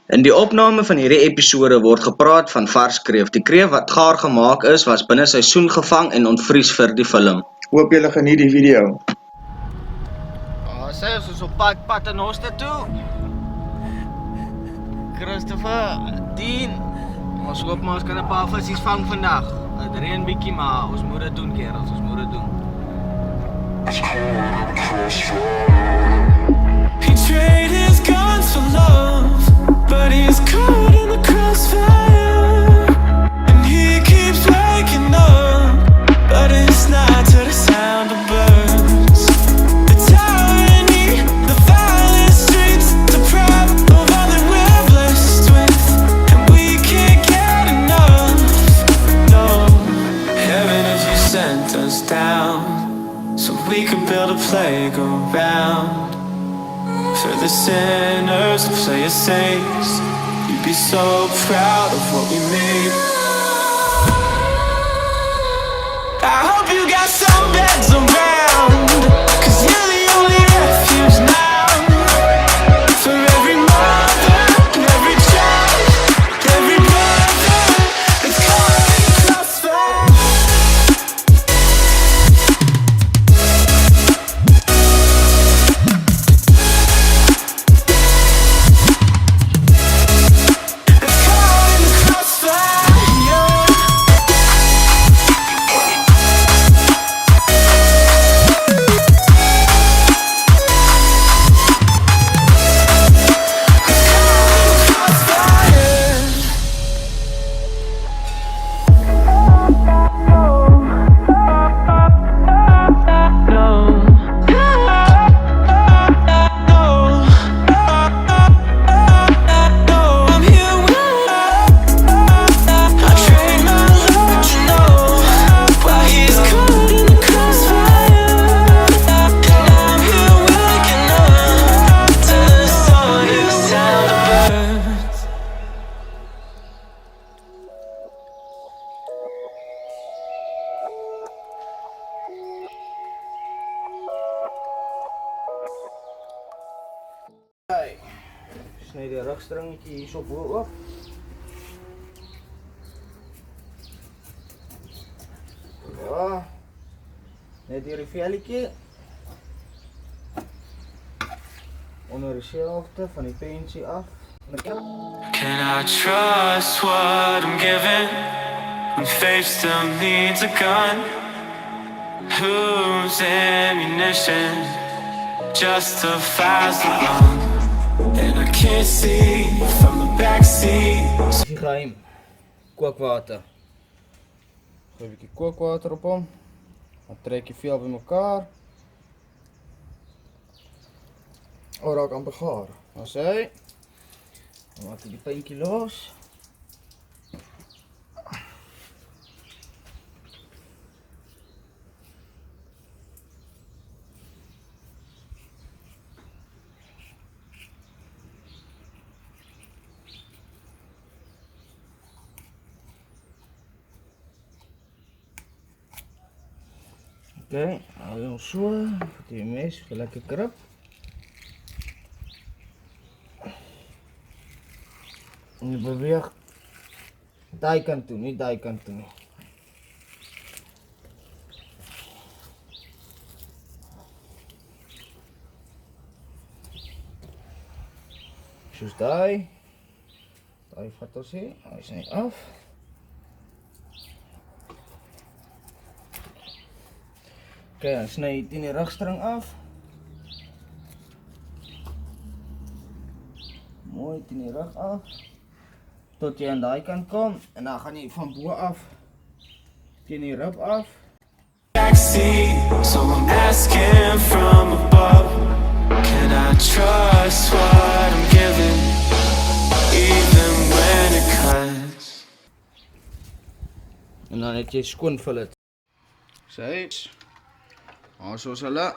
In die opname van hierdie episode word gepraat van vars kreef. Die kreef wat gaar gemaak is, was binne seisoen gevang en ontvries vir die film. Hoop julle geniet die video. Sê ons is op pad Paternoster toe. Christopher, Dean, ons hoop maar ons kan 'n paar visies vang vandag. Het reën bietjie, maar ons moet dit doen, kerels, ons moet dit doen. He traded his guns for love, but he's caught in the crossfire. And he keeps waking up, but it's not to the sound of birds. The tyranny, the violent streets, the pride of all that we're blessed with, and we can't get enough. No, heaven, if you sent us down, so we could build a playground for the sinners to play as saints. You'd be so proud of what we made. I hope you got some beds around, 'cause you're the only refuge now. For every mother and every child, every brother that's caught in the crossfire. Sny die rugstringetjie hierso bo oop. Ja. Net hierdie velletjie. Onder die helfte van die pensie af. Can I trust what I'm given when faith still needs a gun? Whose ammunition justifies the wrong? And I can't see from the backseat. Die geheim. Kookwater. Gooi 'n bietjie kookwater op hom. Dan trek jy veel bymekaar. Raak amper gaar. Dan sê hy. Dan maak jy die puntjie los. Oké, hou je ons so, die mes, lekker krap. En je beweeg die kant toe, niet die kant toe nie. Soos die vat ons hier, hy sny af. Oké, dan sny jy die rugstring af. Mooi teen die rug af. Tot jy aan daai kant kom en dan gaan jy van bo af teen die rib af. Backseat, so I'm asking from above. Can I trust what I'm given, even when it cuts? En dan het jy skoon fillet. Sê, soos hulle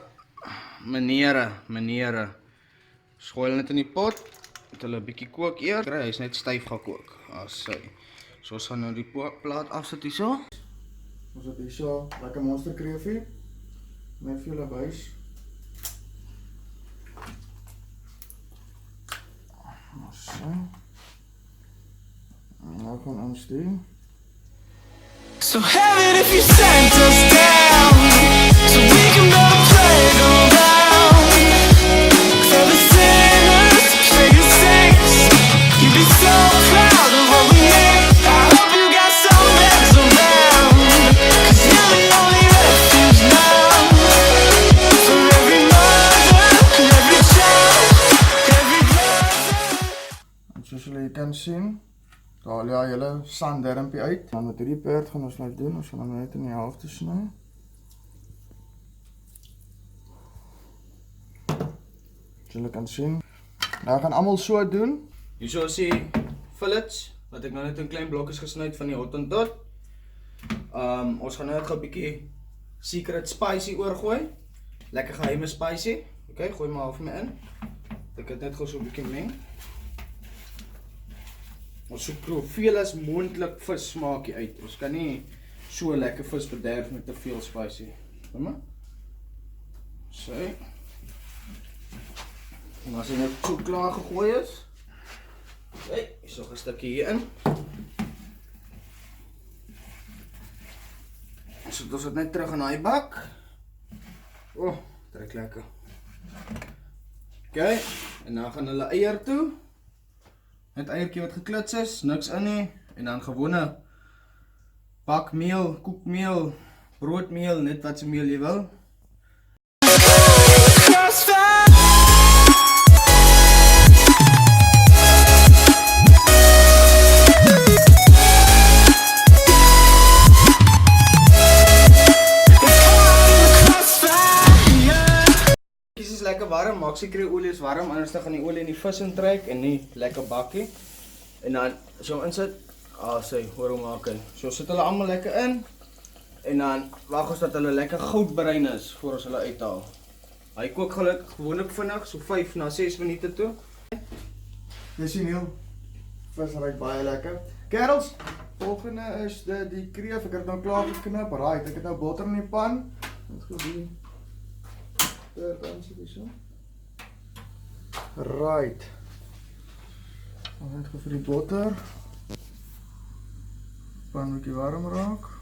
meneere. Schooi hulle net in die pot. Met hulle 'n bietjie kook eers. Kry, hy's net styf gekook. So ons gaan nou die plaat afsit hierso. Ons het hier so lekker monster kreefie. Net vir julle wys. So. gaan aanstuur. So heaven if you sent us down, so we can build a playground for the sinners, for your saints. You'd be so proud of what we made. I hope you got some beds around, 'cause you're the only refuge now for every mother and every child, every brother. En soos julle hier kan sien, daar haal jy julle sanddermpie uit. Dan met hierdie perd gaan ons nou doen, ons gaan hom net in die helfte sny. As julle kan sien. Nou gaan almal so doen. Hierso is die fillets wat ek nou net in klein blokkies gesny het van die Hottentot. Ons gaan nou net 'n bietjie secret spicy oorgooi. Lekker geheime spicy. Okay, gooi maar half my in. Ek het net gou so 'n bietjie meng. Ons soek soveel as moontlik vis smaakie uit. Ons kan nie so lekker vis bederf met te veel spicy. Hoor maar. So. En as jy net so klaar gegooi is, okay, is nog 'n stukkie hier in. So ons het net terug in daai bak. Oh, trek lekker. Okay, en dan gaan hulle eier toe. Net eiertjie wat geklits is, niks in nie. En dan gewone bakmeel, koekmeel, broodmeel, net wat se meel jy wil. Kies is lekker warm, maak seker die olie is warm, anders dan gaan die olie in die vis intrek en nie lekker bakkie. En dan so insit, sê, hoor hoe maak hy. So sit hulle almal lekker in. En dan wag ons dat hulle lekker goudbruin is voor ons hulle uithaal. Hy kook gewoonlik vinnig, so 5 na 6 minute toe. Jy sien heel, vis ruik baie lekker. Kerels, volgende is die kreef, ek het nou klaar geknip, right, ek het nou botter in die pan. Net gou die perd aansit hier so. Right. Net gou vir die botter. Pan bietjie warm raak.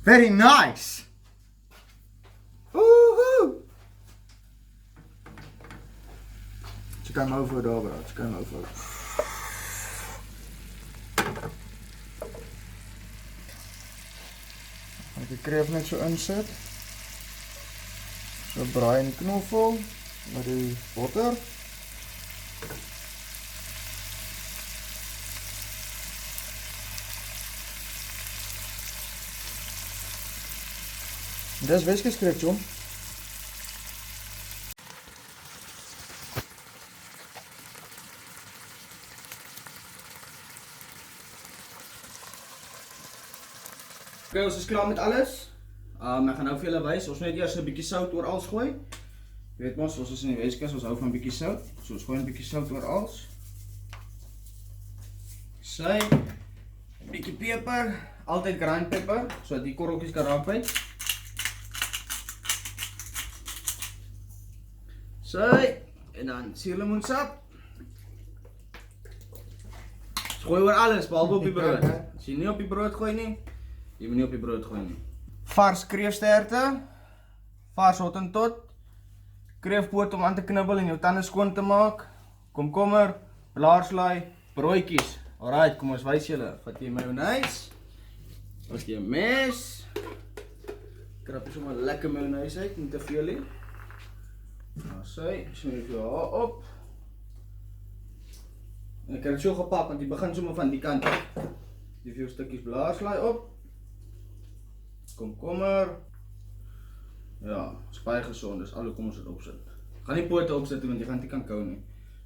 Very nice! Woohoo! Jy kan hou voor daar, bro. Jy kan hou voor. Ek die kreef net so insit. So braai in die knoffel met die botter. Dis Weskus kreef, John. Okay, ons is klaar met alles. Ek gaan nou vir julle wys, ons moet net eers 'n bietjie sout oor alles gooi. Jy weet mos, ons is in die Weskus, ons hou van 'n bietjie sout. So ons gooi 'n bietjie sout oor alles. Sy, 'n bietjie peper, altyd ground pepper, sodat die korreltjies kan raak byt. Sy, en dan suurlemoensap. Gooi oor alles, behalwe op die brood. As jy nie op die brood gooi nie, jy moet nie op die brood gooi nie. Vars kreefsterte, vars Hottentot, kreefpoot om aan te knibbel en jou tande skoon te maak, komkommer, blaarslaai, broodjies. Alright, kom ons wys julle. Vat jy mayonaise, vat jy mes, krap jy sommer lekker mayonaise uit, nie te veel nie. Nou sy, smeer jy haar op. En ek het dit so gepak, want jy begin sommer van die kant af. Jy veel stukkies blaarslaai op. Komkommer. Ja, is baie gesond, dis al hoekom ons dit opsit. Gaan nie pote opsit want jy gaan dit kan kou nie.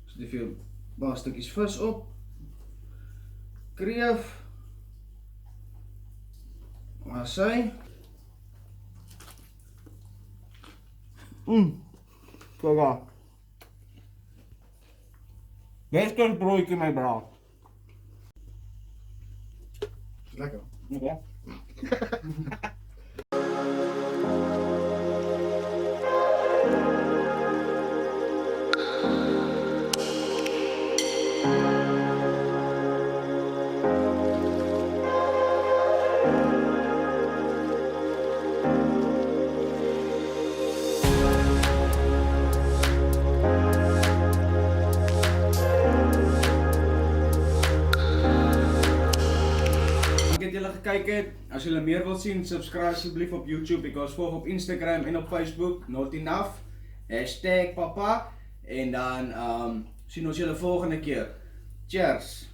So jy veel baie stukkies vis op. Kreef. Maar sy. Kijk. Dit is een broodje, mijn brouw. Lekker. Okay. Dat jullie gekeken hebt. Als jullie meer wilt zien, subscribe alsjeblieft op YouTube. Ik was volg op Instagram en op Facebook. Not enough. #papa. En dan zien we ons jullie volgende keer. Cheers.